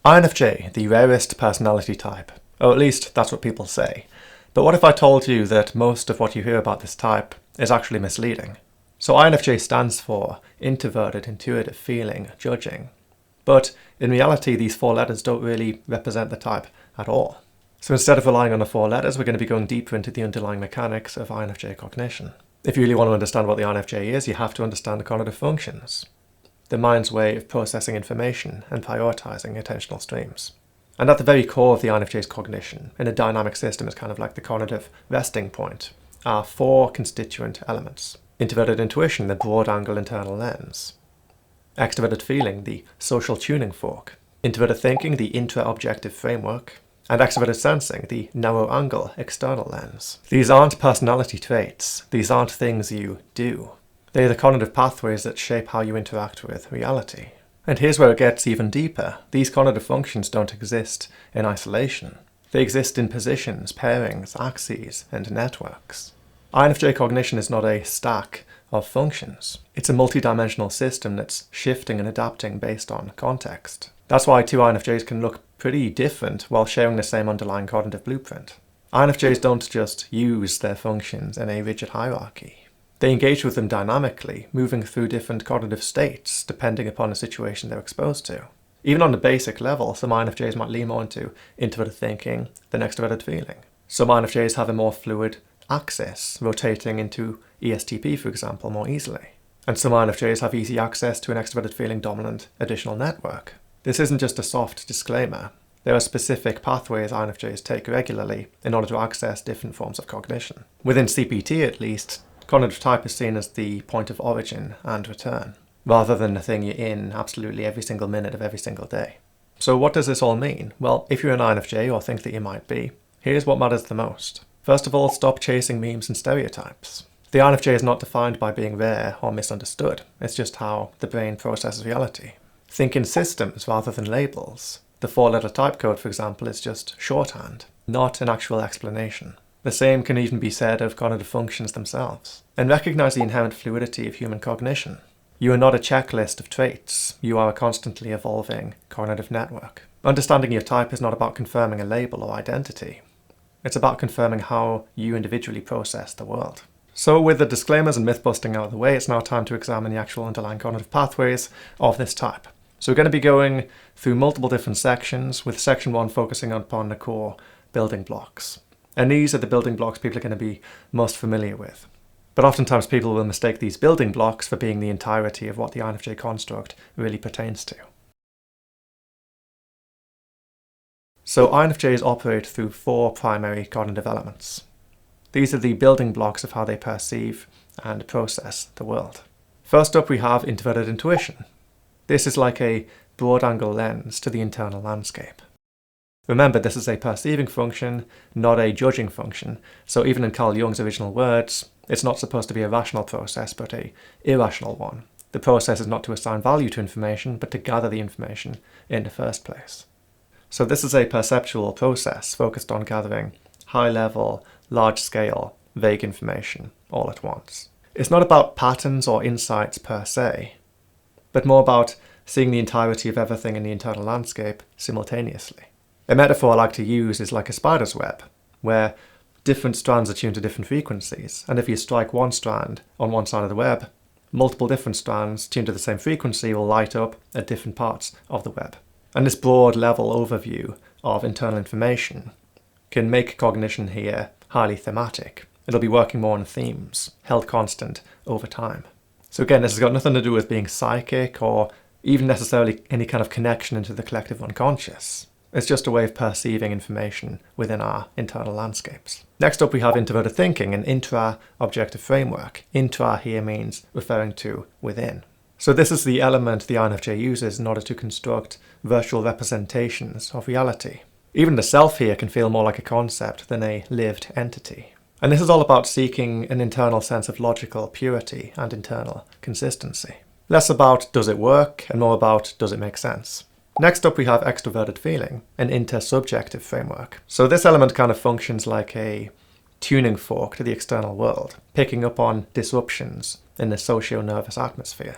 INFJ, the rarest personality type, or at least that's what people say. But what if I told you that most of what you hear about this type is actually misleading? So INFJ stands for introverted, intuitive, feeling, judging. But in reality, these four letters don't really represent the type at all. So instead of relying on the four letters, we're going to be going deeper into the underlying mechanics of INFJ cognition. If you really want to understand what the INFJ is, you have to understand the cognitive functions, the mind's way of processing information and prioritizing attentional streams. And at the very core of the INFJ's cognition, in a dynamic system, it's kind of like the cognitive resting point, are four constituent elements. Introverted intuition, the broad-angle internal lens. Extroverted feeling, the social tuning fork. Introverted thinking, the intra-objective framework. And extroverted sensing, the narrow-angle external lens. These aren't personality traits. These aren't things you do. They're the cognitive pathways that shape how you interact with reality. And here's where it gets even deeper. These cognitive functions don't exist in isolation. They exist in positions, pairings, axes, and networks. INFJ cognition is not a stack of functions. It's a multi-dimensional system that's shifting and adapting based on context. That's why two INFJs can look pretty different while sharing the same underlying cognitive blueprint. INFJs don't just use their functions in a rigid hierarchy. They engage with them dynamically, moving through different cognitive states depending upon the situation they're exposed to. Even on the basic level, some INFJs might lean more into introverted thinking than extroverted feeling. Some INFJs have a more fluid access, rotating into ESTP, for example, more easily. And some INFJs have easy access to an extroverted feeling dominant additional network. This isn't just a soft disclaimer. There are specific pathways INFJs take regularly in order to access different forms of cognition. Within CPT, at least, cognitive type is seen as the point of origin and return, rather than the thing you're in absolutely every single minute of every single day. So what does this all mean? Well, if you're an INFJ or think that you might be, here's what matters the most. First of all, stop chasing memes and stereotypes. The INFJ is not defined by being rare or misunderstood. It's just how the brain processes reality. Think in systems rather than labels. The four-letter type code, for example, is just shorthand, not an actual explanation. The same can even be said of cognitive functions themselves. And recognize the inherent fluidity of human cognition. You are not a checklist of traits. You are a constantly evolving cognitive network. Understanding your type is not about confirming a label or identity. It's about confirming how you individually process the world. So with the disclaimers and myth-busting out of the way, it's now time to examine the actual underlying cognitive pathways of this type. So we're going to be going through multiple different sections, with section 1 focusing upon the core building blocks. And these are the building blocks people are going to be most familiar with. But oftentimes people will mistake these building blocks for being the entirety of what the INFJ construct really pertains to. So INFJs operate through four primary cognitive elements. These are the building blocks of how they perceive and process the world. First up, we have introverted intuition. This is like a broad-angle lens to the internal landscape. Remember, this is a perceiving function, not a judging function, so even in Carl Jung's original words, it's not supposed to be a rational process, but an irrational one. The process is not to assign value to information, but to gather the information in the first place. So this is a perceptual process focused on gathering high-level, large-scale, vague information all at once. It's not about patterns or insights per se, but more about seeing the entirety of everything in the internal landscape simultaneously. A metaphor I like to use is like a spider's web, where different strands are tuned to different frequencies, and if you strike one strand on one side of the web, multiple different strands tuned to the same frequency will light up at different parts of the web. And this broad level overview of internal information can make cognition here highly thematic. It'll be working more on themes, held constant over time. So again, this has got nothing to do with being psychic or even necessarily any kind of connection into the collective unconscious. It's just a way of perceiving information within our internal landscapes. Next up, we have introverted thinking, an intra-objective framework. Intra here means referring to within. So this is the element the INFJ uses in order to construct virtual representations of reality. Even the self here can feel more like a concept than a lived entity. And this is all about seeking an internal sense of logical purity and internal consistency. Less about does it work and more about does it make sense. Next up, we have extroverted feeling, an intersubjective framework. So this element kind of functions like a tuning fork to the external world, picking up on disruptions in the socio-nervous atmosphere.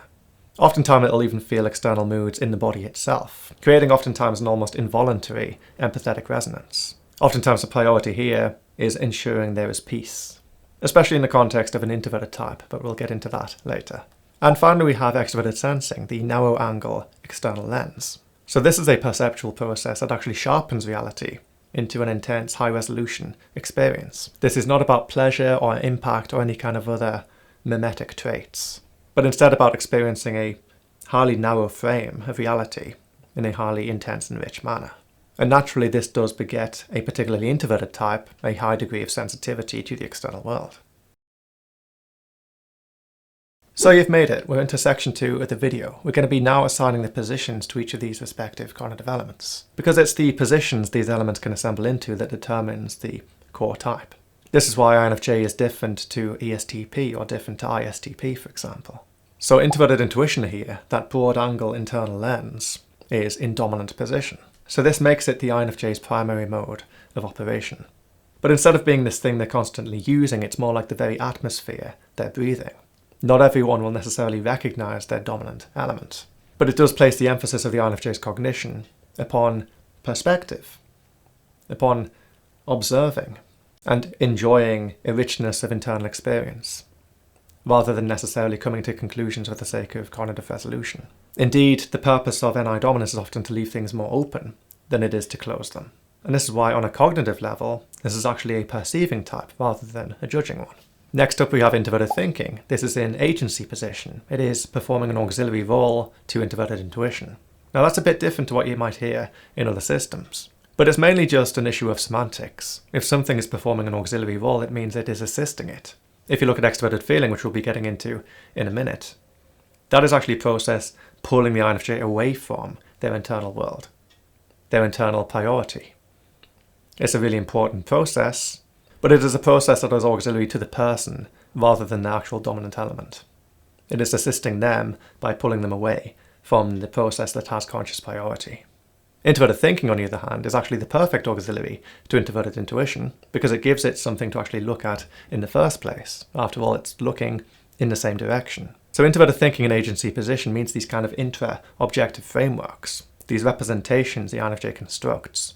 Oftentimes it'll even feel external moods in the body itself, creating oftentimes an almost involuntary empathetic resonance. Oftentimes the priority here is ensuring there is peace, especially in the context of an introverted type, but we'll get into that later. And finally we have extroverted sensing, the narrow angle external lens. So this is a perceptual process that actually sharpens reality into an intense high resolution experience. This is not about pleasure or impact or any kind of other mimetic traits, but instead about experiencing a highly narrow frame of reality in a highly intense and rich manner. And naturally this does beget a particularly introverted type, a high degree of sensitivity to the external world. So you've made it, we're into section 2 of the video. We're going to be now assigning the positions to each of these respective cognitive elements, because it's the positions these elements can assemble into that determines the core type. This is why INFJ is different to ESTP or different to ISTP, for example. So introverted intuition here, that broad angle internal lens, is in dominant position. So this makes it the INFJ's primary mode of operation. But instead of being this thing they're constantly using, it's more like the very atmosphere they're breathing. Not everyone will necessarily recognize their dominant element, but it does place the emphasis of the INFJ's cognition upon perspective, upon observing and enjoying a richness of internal experience, rather than necessarily coming to conclusions for the sake of cognitive resolution. Indeed, the purpose of NI dominance is often to leave things more open than it is to close them. And this is why on a cognitive level, this is actually a perceiving type rather than a judging one. Next up we have introverted thinking. This is in agency position. It is performing an auxiliary role to introverted intuition. Now that's a bit different to what you might hear in other systems, but it's mainly just an issue of semantics. If something is performing an auxiliary role, it means it is assisting it. If you look at extroverted feeling, which we'll be getting into in a minute, that is actually a process pulling the INFJ away from their internal world, their internal priority. It's a really important process, but it is a process that is auxiliary to the person rather than the actual dominant element. It is assisting them by pulling them away from the process that has conscious priority. Introverted thinking, on the other hand, is actually the perfect auxiliary to introverted intuition because it gives it something to actually look at in the first place. After all, it's looking in the same direction. So introverted thinking in agency position means these kind of intra-objective frameworks, these representations the INFJ constructs,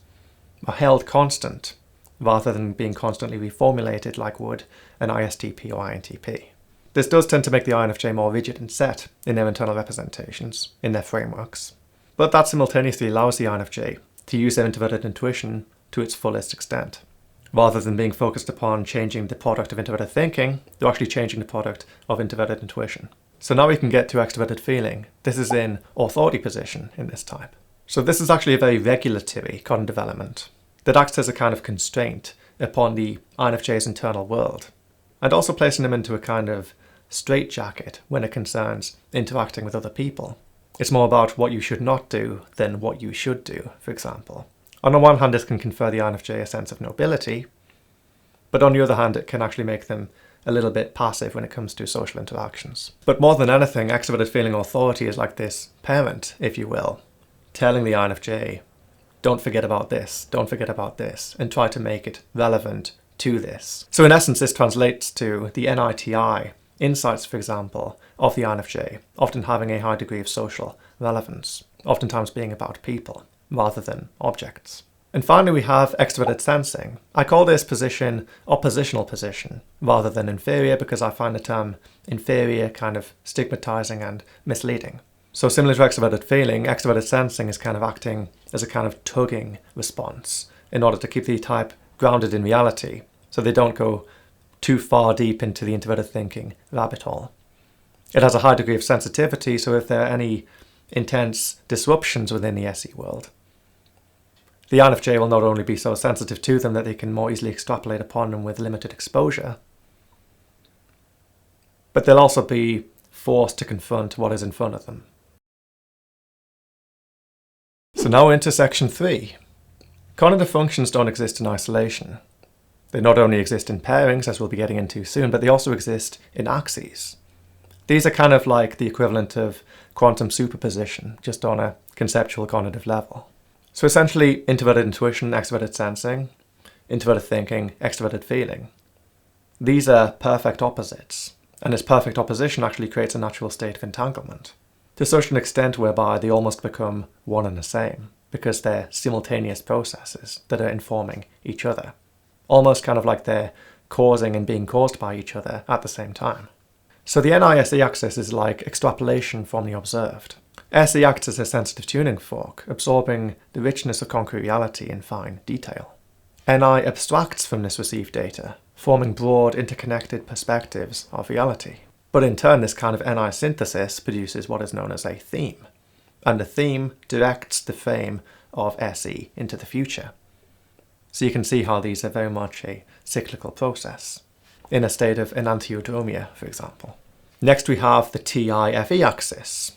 are held constant rather than being constantly reformulated like would an ISTP or INTP. This does tend to make the INFJ more rigid and set in their internal representations, in their frameworks. But that simultaneously allows the INFJ to use their introverted intuition to its fullest extent. Rather than being focused upon changing the product of introverted thinking, they're actually changing the product of introverted intuition. So now we can get to extroverted feeling. This is in authority position in this type. So this is actually a very regulatory cognitive element that acts as a kind of constraint upon the INFJ's internal world, and also placing them into a kind of straitjacket when it concerns interacting with other people. It's more about what you should not do than what you should do, for example. On the one hand, this can confer the INFJ a sense of nobility, but on the other hand, it can actually make them a little bit passive when it comes to social interactions. But more than anything, extroverted feeling authority is like this parent, if you will, telling the INFJ, don't forget about this, don't forget about this, and try to make it relevant to this. So in essence, this translates to the NITI insights, for example, of the INFJ, often having a high degree of social relevance, oftentimes being about people rather than objects. And finally, we have extroverted sensing. I call this position oppositional position rather than inferior because I find the term inferior kind of stigmatizing and misleading. So similar to extroverted feeling, extroverted sensing is kind of acting as a kind of tugging response in order to keep the type grounded in reality so they don't go too far deep into the introverted thinking rabbit hole. It has a high degree of sensitivity, so if there are any intense disruptions within the SE world, the INFJ will not only be so sensitive to them that they can more easily extrapolate upon them with limited exposure, but they'll also be forced to confront what is in front of them. So now we're into section 3. Cognitive functions don't exist in isolation. They not only exist in pairings, as we'll be getting into soon, but they also exist in axes. These are kind of like the equivalent of quantum superposition, just on a conceptual cognitive level. So essentially, introverted intuition, extroverted sensing, introverted thinking, extroverted feeling. These are perfect opposites, and this perfect opposition actually creates a natural state of entanglement. to such an extent whereby they almost become one and the same, because they're simultaneous processes that are informing each other. Almost kind of like they're causing and being caused by each other at the same time. So the NI-SE axis is like extrapolation from the observed. SE acts as a sensitive tuning fork, absorbing the richness of concrete reality in fine detail. NI abstracts from this received data, forming broad, interconnected perspectives of reality. But in turn, this kind of NI synthesis produces what is known as a theme. And the theme directs the frame of SE into the future. So you can see how these are very much a cyclical process, in a state of enantiodromia, for example. Next we have the TI-FE axis.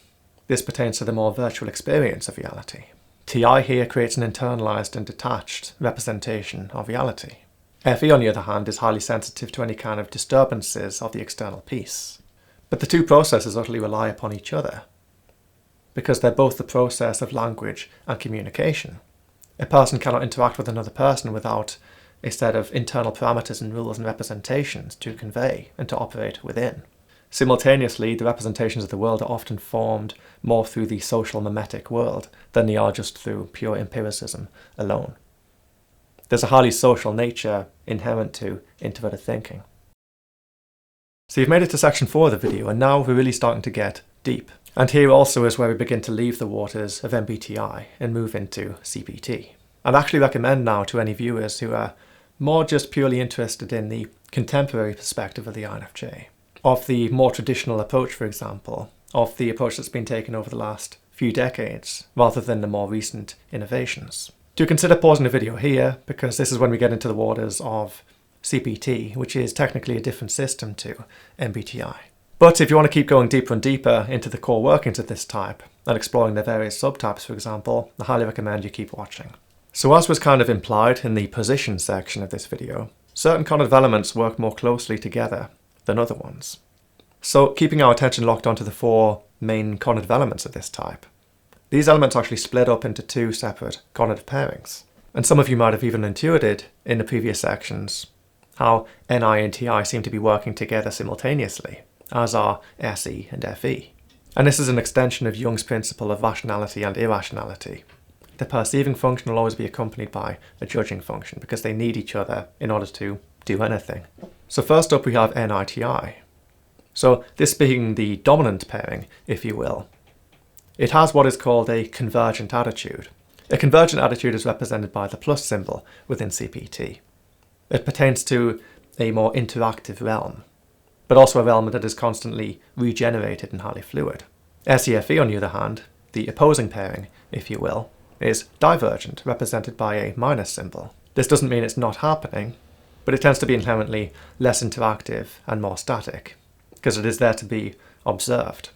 This pertains to the more virtual experience of reality. TI here creates an internalized and detached representation of reality. FE, on the other hand, is highly sensitive to any kind of disturbances of the external peace. But the two processes utterly rely upon each other, because they're both the process of language and communication. A person cannot interact with another person without a set of internal parameters and rules and representations to convey and to operate within. Simultaneously, the representations of the world are often formed more through the social mimetic world than they are just through pure empiricism alone. There's a highly social nature inherent to introverted thinking. So you've made it to section 4 of the video, and now we're really starting to get deep. And here also is where we begin to leave the waters of MBTI and move into CPT. I'd actually recommend now to any viewers who are more just purely interested in the contemporary perspective of the INFJ, of the more traditional approach, for example, of the approach that's been taken over the last few decades, rather than the more recent innovations, to consider pausing the video here, because this is when we get into the waters of CPT, which is technically a different system to MBTI. But if you want to keep going deeper and deeper into the core workings of this type, and exploring the various subtypes, for example, I highly recommend you keep watching. So as was kind of implied in the position section of this video, certain cognitive elements work more closely together than other ones. So keeping our attention locked onto the 4 main cognitive elements of this type, these elements actually split up into 2 separate cognitive pairings. And some of you might have even intuited in the previous sections how NI and TI seem to be working together simultaneously, as are SE and FE. And this is an extension of Jung's principle of rationality and irrationality. The perceiving function will always be accompanied by a judging function, because they need each other in order to do anything. So first up we have NI-TI. So this being the dominant pairing, if you will, it has what is called a convergent attitude. A convergent attitude is represented by the plus symbol within CPT. It pertains to a more interactive realm, but also a realm that is constantly regenerated and highly fluid. SEFE, on the other hand, the opposing pairing, if you will, is divergent, represented by a minus symbol. This doesn't mean it's not happening, but it tends to be inherently less interactive and more static, because it is there to be observed.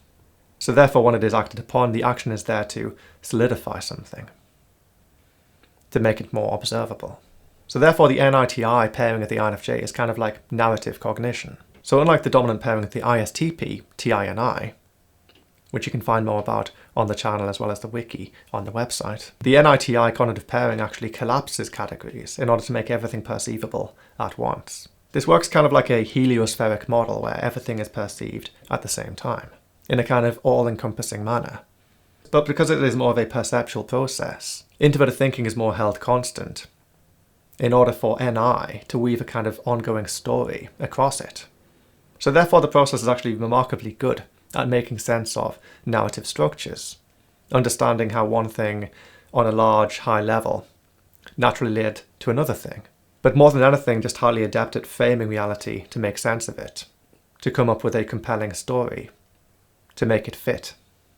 So therefore, when it is acted upon, the action is there to solidify something, to make it more observable. So therefore, the NI-TI pairing of the INFJ is kind of like narrative cognition. So unlike the dominant pairing of the ISTP, TI and I, which you can find more about on the channel as well as the wiki on the website, the NI-TI cognitive pairing actually collapses categories in order to make everything perceivable at once. This works kind of like a heliospheric model where everything is perceived at the same time, in a kind of all-encompassing manner. But because it is more of a perceptual process, introverted thinking is more held constant in order for NI to weave a kind of ongoing story across it. So therefore the process is actually remarkably good at making sense of narrative structures, understanding how one thing on a large, high level naturally led to another thing. But more than anything, just highly adept at framing reality to make sense of it, to come up with a compelling story, to make it fit.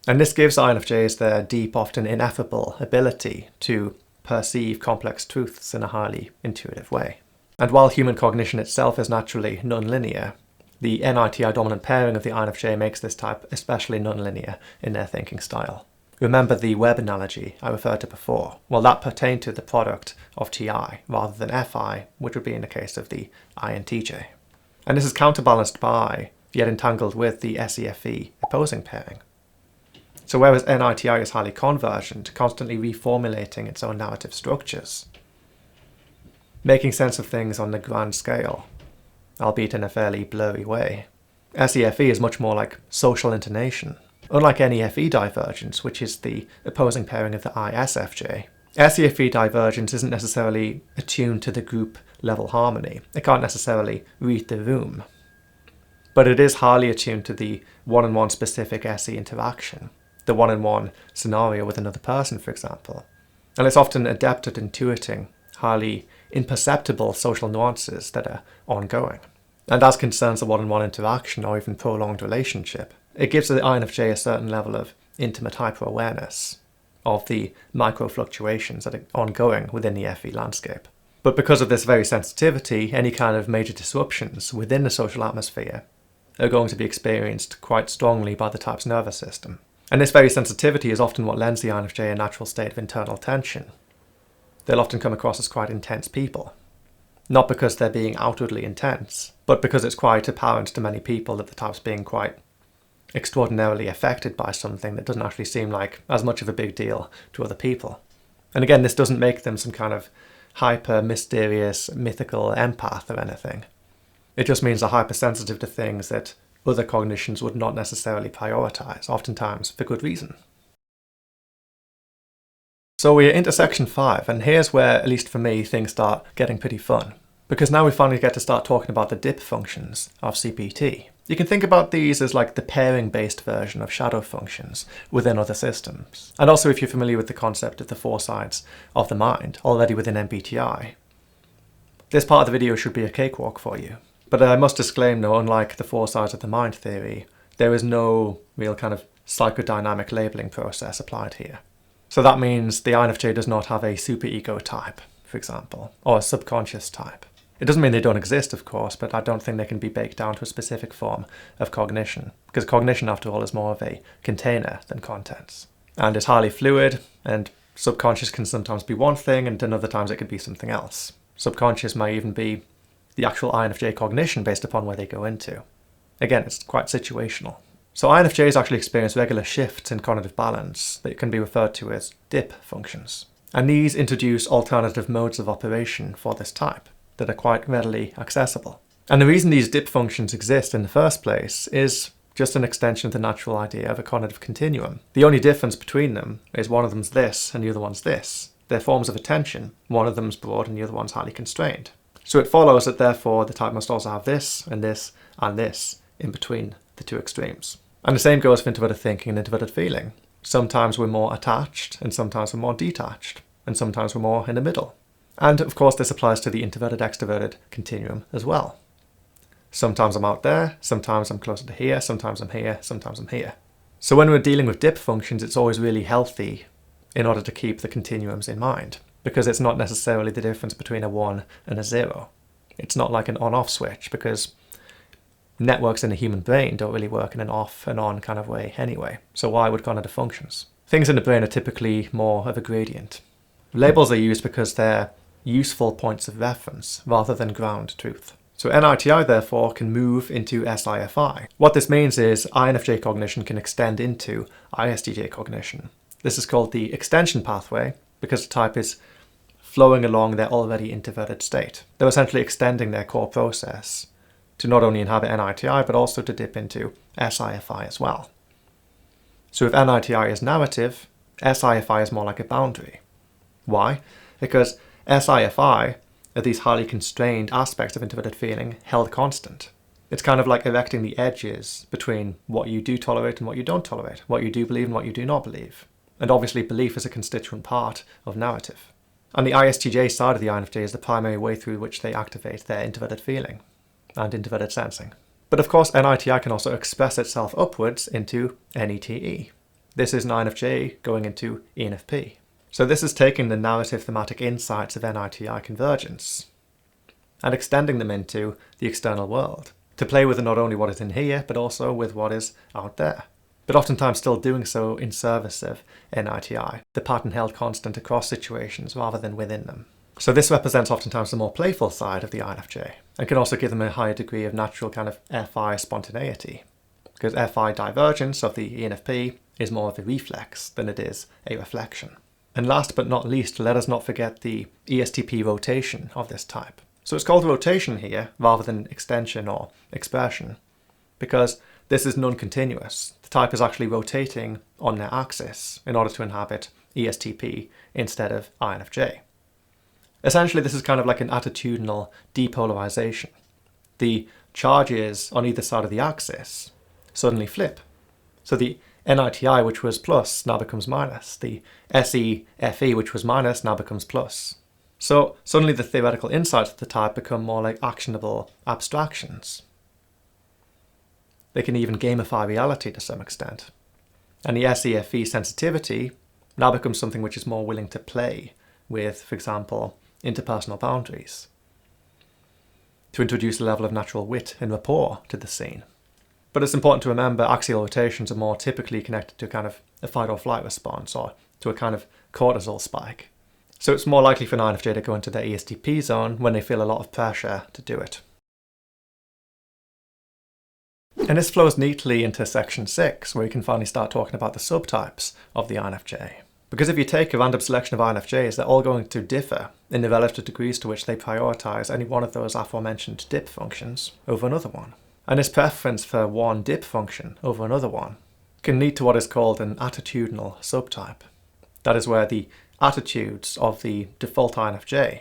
And this gives INFJs their deep, often ineffable ability to perceive complex truths in a highly intuitive way. And while human cognition itself is naturally non-linear, the NI-TI dominant pairing of the INFJ makes this type especially non-linear in their thinking style. Remember the web analogy I referred to before? Well, that pertained to the product of TI rather than FI, which would be in the case of the INTJ. And this is counterbalanced by, yet entangled with, the SEFE opposing pairing. So whereas NI-TI is highly convergent, constantly reformulating its own narrative structures, making sense of things on the grand scale, albeit in a fairly blurry way, SEFE is much more like social intonation, Unlike any FE divergence, which is the opposing pairing of the ISFJ, SEFE divergence isn't necessarily attuned to the group level harmony. It can't necessarily read the room. But it is highly attuned to the one-on-one specific SE interaction, the one-on-one scenario with another person, for example. And it's often adept at intuiting highly imperceptible social nuances that are ongoing. And as concerns a one-on-one interaction or even prolonged relationship, it gives the INFJ a certain level of intimate hyper-awareness of the micro-fluctuations that are ongoing within the FE landscape. But because of this very sensitivity, any kind of major disruptions within the social atmosphere are going to be experienced quite strongly by the type's nervous system. And this very sensitivity is often what lends the INFJ a natural state of internal tension. They'll often come across as quite intense people. Not because they're being outwardly intense, but because it's quite apparent to many people that the type's being quite extraordinarily affected by something that doesn't actually seem like as much of a big deal to other people. And again, this doesn't make them some kind of hyper mysterious mythical empath or anything. It just means they're hypersensitive to things that other cognitions would not necessarily prioritize, oftentimes for good reason. So we're into section 5, and here's where, at least for me, things start getting pretty fun. Because now we finally get to start talking about the dip functions of CPT. You can think about these as like the pairing-based version of shadow functions within other systems. And also if you're familiar with the concept of the 4 sides of the mind, already within MBTI, this part of the video should be a cakewalk for you. But I must disclaim though, unlike the 4 sides of the mind theory, there is no real kind of psychodynamic labeling process applied here. So that means the INFJ does not have a superego type, for example, or a subconscious type. It doesn't mean they don't exist, of course, but I don't think they can be baked down to a specific form of cognition, because cognition, after all, is more of a container than contents. And it's highly fluid, and subconscious can sometimes be one thing, and then other times it could be something else. Subconscious might even be the actual INFJ cognition based upon where they go into. Again, it's quite situational. So INFJs actually experience regular shifts in cognitive balance that can be referred to as dip functions. And these introduce alternative modes of operation for this type that are quite readily accessible. And the reason these dip functions exist in the first place is just an extension of the natural idea of a cognitive continuum. The only difference between them is one of them's this and the other one's this. They're forms of attention. One of them's broad and the other one's highly constrained. So it follows that therefore the type must also have this and this and this in between the two extremes. And the same goes for introverted thinking and introverted feeling. Sometimes we're more attached and sometimes we're more detached and sometimes we're more in the middle. And of course this applies to the introverted-extroverted continuum as well. Sometimes I'm out there, sometimes I'm closer to here, sometimes I'm here, sometimes I'm here. So when we're dealing with dip functions, it's always really healthy in order to keep the continuums in mind, because it's not necessarily the difference between a 1 and a 0. It's not like an on-off switch, because networks in the human brain don't really work in an off and on kind of way anyway. So why would cognitive functions? Things in the brain are typically more of a gradient. Labels are used because they're useful points of reference rather than ground truth. So NITI therefore can move into SIFI. What this means is INFJ cognition can extend into ISTJ cognition. This is called the extension pathway because the type is flowing along their already introverted state. They're essentially extending their core process to not only inhabit NITI but also to dip into SIFI as well. So if NITI is narrative, SIFI is more like a boundary. Why? Because SIFI are these highly constrained aspects of introverted feeling held constant. It's kind of like erecting the edges between what you do tolerate and what you don't tolerate, what you do believe and what you do not believe. And obviously belief is a constituent part of narrative. And the ISTJ side of the INFJ is the primary way through which they activate their introverted feeling and introverted sensing. But of course NITI can also express itself upwards into NETE. This is an INFJ going into ENFP. So this is taking the narrative thematic insights of NITI convergence and extending them into the external world to play with not only what is in here, but also with what is out there. But oftentimes still doing so in service of NITI, the pattern held constant across situations rather than within them. So this represents oftentimes the more playful side of the INFJ and can also give them a higher degree of natural kind of FI spontaneity, because FI divergence of the ENFP is more of a reflex than it is a reflection. And last but not least, let us not forget the ESTP rotation of this type. So it's called rotation here rather than extension or expression, because this is non-continuous. The type is actually rotating on their axis in order to inhabit ESTP instead of INFJ. Essentially, this is kind of like an attitudinal depolarization. The charges on either side of the axis suddenly flip. So the NITI, which was plus, now becomes minus. The SEFE, which was minus, now becomes plus. So suddenly the theoretical insights of the type become more like actionable abstractions. They can even gamify reality to some extent. And the SEFE sensitivity now becomes something which is more willing to play with, for example, interpersonal boundaries, to introduce a level of natural wit and rapport to the scene. But it's important to remember axial rotations are more typically connected to kind of a fight or flight response or to a kind of cortisol spike. So it's more likely for an INFJ to go into their ESTP zone when they feel a lot of pressure to do it. And this flows neatly into section 6, where you can finally start talking about the subtypes of the INFJ. Because if you take a random selection of INFJs, they're all going to differ in the relative degrees to which they prioritize any one of those aforementioned dip functions over another one. And this preference for one dip function over another one can lead to what is called an attitudinal subtype. That is where the attitudes of the default INFJ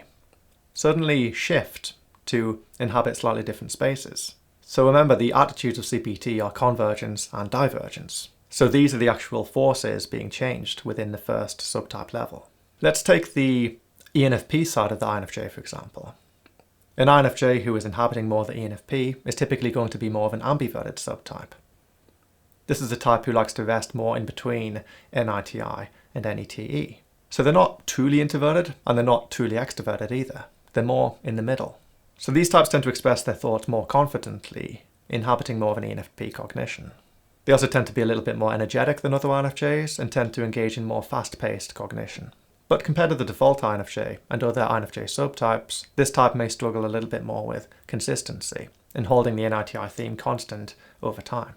suddenly shift to inhabit slightly different spaces. So remember, the attitudes of CPT are convergence and divergence. So these are the actual forces being changed within the first subtype level. Let's take the ENFP side of the INFJ, for example. An INFJ who is inhabiting more of the ENFP is typically going to be more of an ambiverted subtype. This is a type who likes to rest more in between NITI and NETE. So they're not truly introverted and they're not truly extroverted either. They're more in the middle. So these types tend to express their thoughts more confidently, inhabiting more of an ENFP cognition. They also tend to be a little bit more energetic than other INFJs and tend to engage in more fast-paced cognition. But compared to the default INFJ and other INFJ subtypes, this type may struggle a little bit more with consistency and holding the NITI theme constant over time.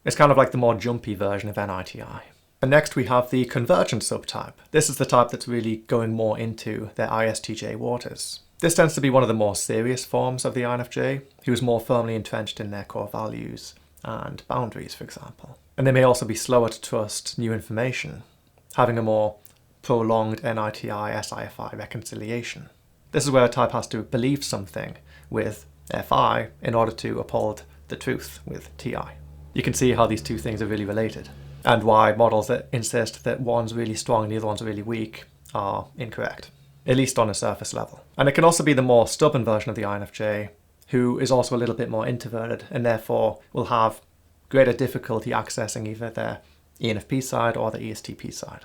It's kind of like the more jumpy version of NITI. And next we have the convergent subtype. This is the type that's really going more into their ISTJ waters. This tends to be one of the more serious forms of the INFJ, who is more firmly entrenched in their core values and boundaries, for example. And they may also be slower to trust new information, having a more prolonged NITI-SIFI reconciliation. This is where a type has to believe something with FI in order to uphold the truth with TI. You can see how these two things are really related, and why models that insist that one's really strong and the other one's really weak are incorrect, at least on a surface level. And it can also be the more stubborn version of the INFJ, who is also a little bit more introverted and therefore will have greater difficulty accessing either their ENFP side or the ESTP side.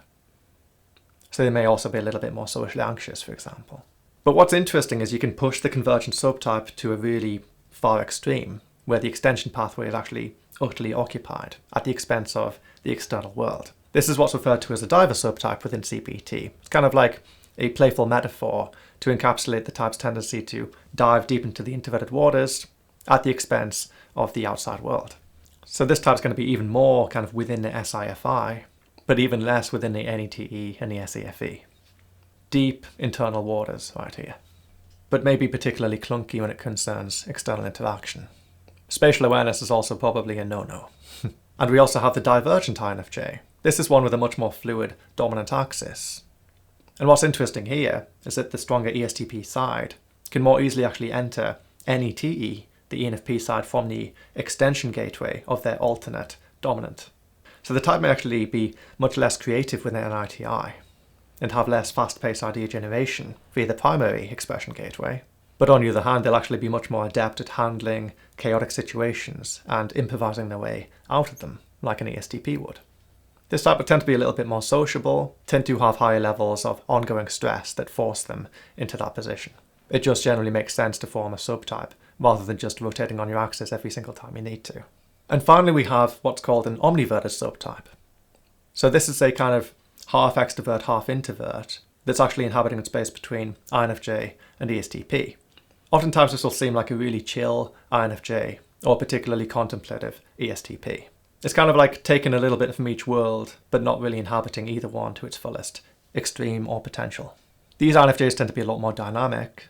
So they may also be a little bit more socially anxious, for example. But what's interesting is you can push the convergent subtype to a really far extreme, where the extension pathway is actually utterly occupied at the expense of the external world. This is what's referred to as a diver subtype within CPT. It's kind of like a playful metaphor to encapsulate the type's tendency to dive deep into the introverted waters at the expense of the outside world. So this type's going to be even more kind of within the SIFI, but even less within the NETE and the SEFE. Deep internal waters right here. But maybe particularly clunky when it concerns external interaction. Spatial awareness is also probably a no-no. And we also have the divergent INFJ. This is one with a much more fluid dominant axis. And what's interesting here is that the stronger ESTP side can more easily actually enter NETE, the ENFP side, from the extension gateway of their alternate dominant. So the type may actually be much less creative with NITI and have less fast-paced idea generation via the primary expression gateway. But on the other hand, they'll actually be much more adept at handling chaotic situations and improvising their way out of them, like an ESTP would. This type would tend to be a little bit more sociable, tend to have higher levels of ongoing stress that force them into that position. It just generally makes sense to form a subtype, rather than just rotating on your axis every single time you need to. And finally we have what's called an omniverted subtype. So this is a kind of half extrovert, half introvert that's actually inhabiting a space between INFJ and ESTP. Oftentimes this will seem like a really chill INFJ or particularly contemplative ESTP. It's kind of like taking a little bit from each world, but not really inhabiting either one to its fullest extreme or potential. These INFJs tend to be a lot more dynamic,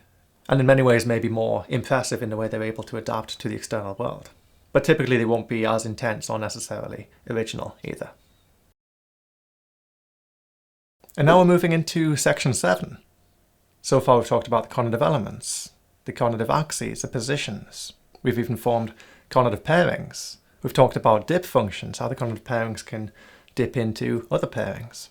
and in many ways maybe more impressive in the way they're able to adapt to the external world. but typically they won't be as intense or necessarily original either. And now we're moving into section 7. So far we've talked about the cognitive elements, the cognitive axes, the positions. We've even formed cognitive pairings. We've talked about dip functions, how the cognitive pairings can dip into other pairings,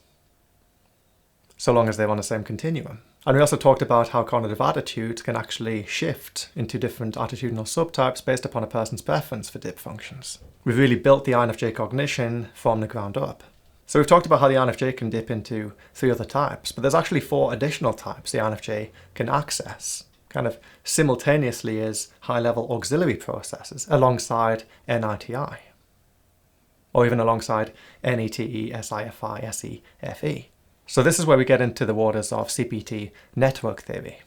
so long as they're on the same continuum. And we also talked about how cognitive attitudes can actually shift into different attitudinal subtypes based upon a person's preference for dip functions. We've really built the INFJ cognition from the ground up. So we've talked about how the INFJ can dip into 3 other types, but there's actually 4 additional types the INFJ can access, kind of simultaneously as high-level auxiliary processes alongside NITI, or even alongside NETE, SIFI, SEFE. So this is where we get into the waters of CPT network theory.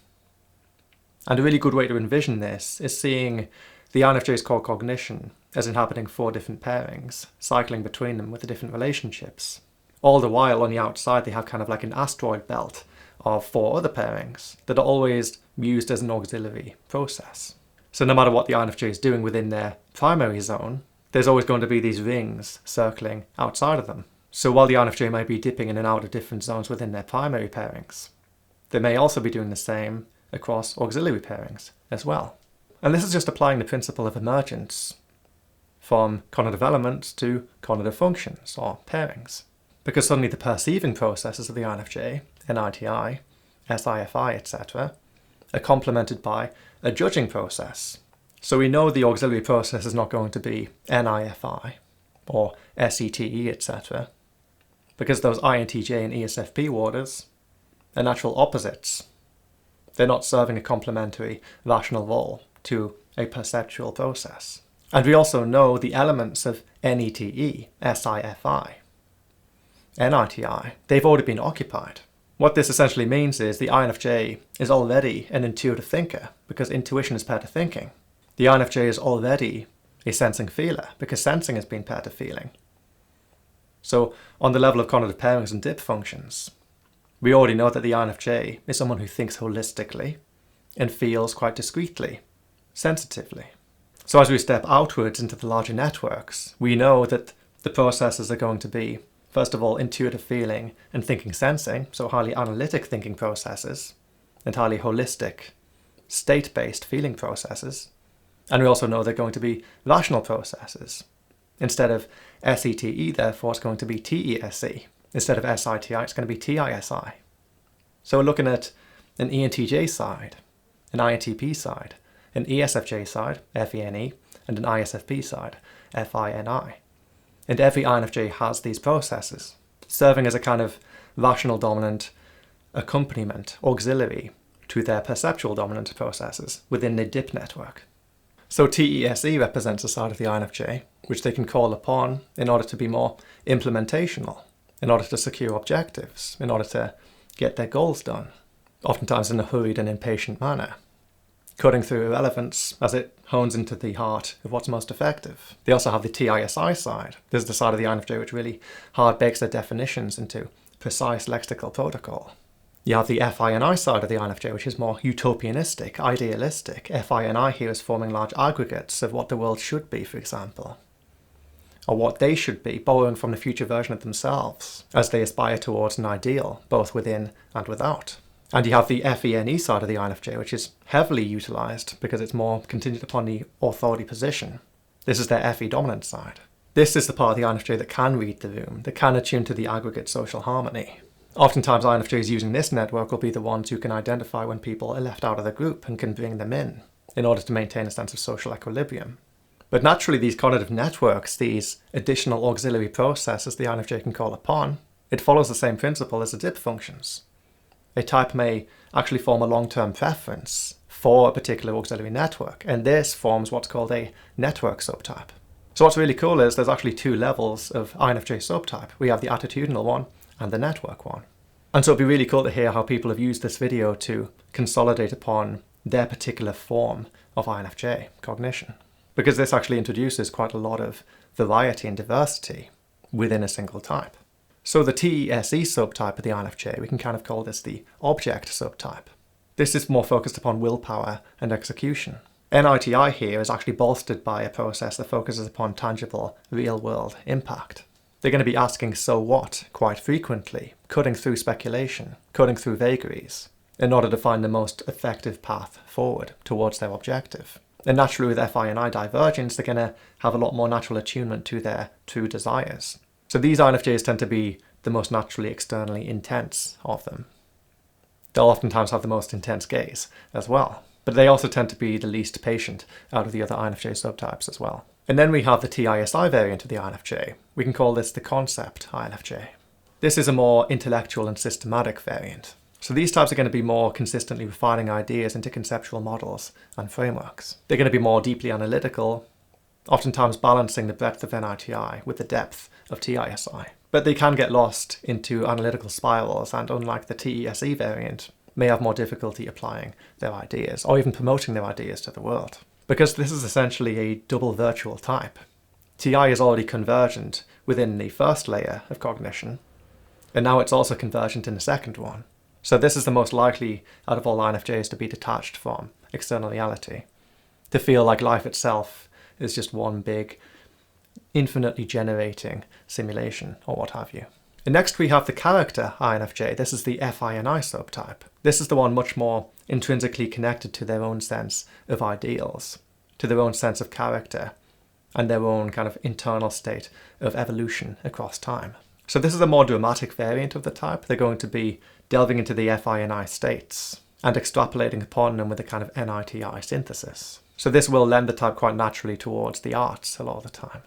And a really good way to envision this is seeing the INFJ's core cognition as inhabiting 4 different pairings, cycling between them with the different relationships. All the while on the outside they have kind of like an asteroid belt of 4 other pairings that are always used as an auxiliary process. So no matter what the INFJ is doing within their primary zone, there's always going to be these rings circling outside of them. So while the INFJ might be dipping in and out of different zones within their primary pairings, they may also be doing the same across auxiliary pairings as well. And this is just applying the principle of emergence from cognitive elements to cognitive functions or pairings. Because suddenly the perceiving processes of the INFJ, NITI, SIFI, etc., are complemented by a judging process. So we know the auxiliary process is not going to be NIFI or SETE, etc., because those INTJ and ESFP waters are natural opposites. They're not serving a complementary rational role to a perceptual process. And we also know the elements of NETE, SIFI, NITI, they've already been occupied. What this essentially means is the INFJ is already an intuitive thinker, because intuition is paired to thinking. The INFJ is already a sensing feeler, because sensing has been paired to feeling. So on the level of cognitive pairings and dip functions, we already know that the INFJ is someone who thinks holistically and feels quite discretely, sensitively. So as we step outwards into the larger networks, we know that the processes are going to be, first of all, intuitive feeling and thinking sensing, so highly analytic thinking processes, and highly holistic, state-based feeling processes. And we also know they're going to be rational processes. Instead of SETE, therefore, it's going to be TESE. Instead of SITI, it's going to be TISI. So we're looking at an ENTJ side, an INTP side, an ESFJ side, FENE, and an ISFP side, FINI. And every INFJ has these processes, serving as a kind of rational dominant accompaniment, auxiliary, to their perceptual dominant processes within the DIP network. So TESE represents a side of the INFJ, which they can call upon in order to be more implementational, in order to secure objectives, in order to get their goals done, oftentimes in a hurried and impatient manner, cutting through irrelevance as it hones into the heart of what's most effective. They also have the TISI side. This is the side of the INFJ which really hard bakes their definitions into precise lexical protocol. You have the FINI side of the INFJ, which is more utopianistic, idealistic. FINI here is forming large aggregates of what the world should be, for example, or what they should be, borrowing from the future version of themselves, as they aspire towards an ideal, both within and without. And you have the FENE side of the INFJ, which is heavily utilised because it's more contingent upon the authority position. This is their FE dominant side. This is the part of the INFJ that can read the room, that can attune to the aggregate social harmony. Oftentimes INFJs using this network will be the ones who can identify when people are left out of the group and can bring them in order to maintain a sense of social equilibrium. But naturally these cognitive networks, these additional auxiliary processes the INFJ can call upon, it follows the same principle as the dip functions. A type may actually form a long-term preference for a particular auxiliary network, and this forms what's called a network subtype. So what's really cool is there's actually 2 levels of INFJ subtype. We have the attitudinal one and the network one. And so it'd be really cool to hear how people have used this video to consolidate upon their particular form of INFJ cognition, because this actually introduces quite a lot of variety and diversity within a single type. So the TESE subtype of the INFJ, we can kind of call this the object subtype. This is more focused upon willpower and execution. NITI here is actually bolstered by a process that focuses upon tangible, real-world impact. They're going to be asking "so what" quite frequently, cutting through speculation, cutting through vagaries, in order to find the most effective path forward towards their objective. And naturally with FI and I divergence, they're going to have a lot more natural attunement to their true desires. So these INFJs tend to be the most naturally externally intense of them. They'll oftentimes have the most intense gaze as well. But they also tend to be the least patient out of the other INFJ subtypes as well. And then we have the TISI variant of the INFJ. We can call this the concept INFJ. This is a more intellectual and systematic variant. So these types are going to be more consistently refining ideas into conceptual models and frameworks. They're going to be more deeply analytical, oftentimes balancing the breadth of NITI with the depth of TISI. But they can get lost into analytical spirals, and unlike the TESE variant, may have more difficulty applying their ideas or even promoting their ideas to the world. Because this is essentially a double virtual type. TI is already convergent within the first layer of cognition, and now it's also convergent in the second one. So this is the most likely out of all INFJs to be detached from external reality, to feel like life itself is just one big, infinitely generating simulation or what have you. And next we have the character INFJ. This is the FI and I subtype. This is the one much more intrinsically connected to their own sense of ideals, to their own sense of character, and their own kind of internal state of evolution across time. So this is a more dramatic variant of the type. They're going to be delving into the FI and I states and extrapolating upon them with a kind of NITI synthesis. So this will lend the type quite naturally towards the arts a lot of the time.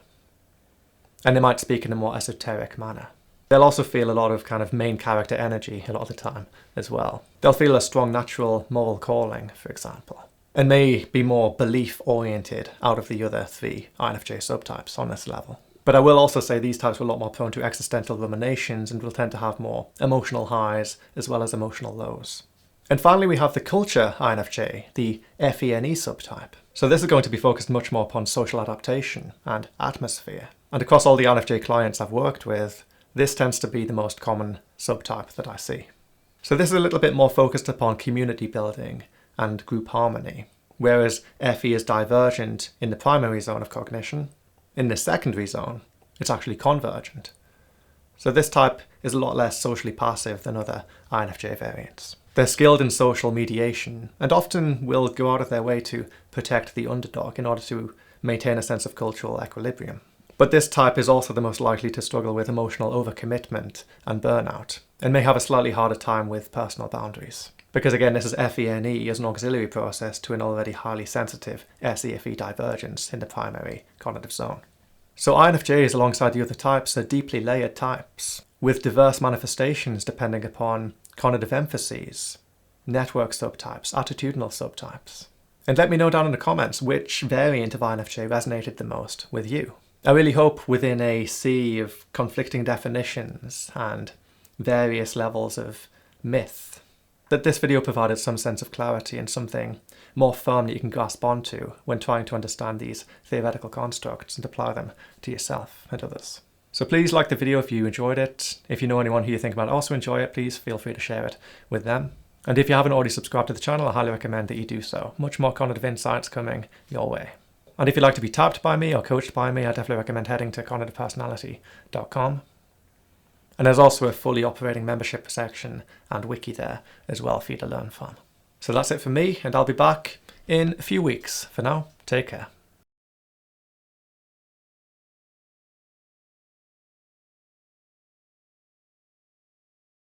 And they might speak in a more esoteric manner. They'll also feel a lot of kind of main character energy a lot of the time as well. They'll feel a strong natural moral calling, for example, and may be more belief-oriented out of the other three INFJ subtypes on this level. But I will also say these types are a lot more prone to existential ruminations and will tend to have more emotional highs as well as emotional lows. And finally we have the culture INFJ, the FENE subtype. So this is going to be focused much more upon social adaptation and atmosphere. And across all the INFJ clients I've worked with, this tends to be the most common subtype that I see. So this is a little bit more focused upon community building and group harmony, whereas FE is divergent in the primary zone of cognition. In the secondary zone, it's actually convergent. So this type is a lot less socially passive than other INFJ variants. They're skilled in social mediation and often will go out of their way to protect the underdog in order to maintain a sense of cultural equilibrium. But this type is also the most likely to struggle with emotional overcommitment and burnout, and may have a slightly harder time with personal boundaries. Because again, this is FENE as an auxiliary process to an already highly sensitive SEFE divergence in the primary cognitive zone. So INFJs alongside the other types are deeply layered types, with diverse manifestations depending upon cognitive emphases, network subtypes, attitudinal subtypes. And let me know down in the comments which variant of INFJ resonated the most with you. I really hope within a sea of conflicting definitions and various levels of myth that this video provided some sense of clarity and something more firm that you can grasp onto when trying to understand these theoretical constructs and apply them to yourself and others. So please like the video if you enjoyed it. If you know anyone who you think might also enjoy it, please feel free to share it with them. And if you haven't already subscribed to the channel, I highly recommend that you do so. Much more cognitive insights coming your way. And if you'd like to be tapped by me or coached by me, I definitely recommend heading to cognitivepersonality.com. And there's also a fully operating membership section and wiki there as well for you to learn from. So that's it for me, and I'll be back in a few weeks. For now, take care.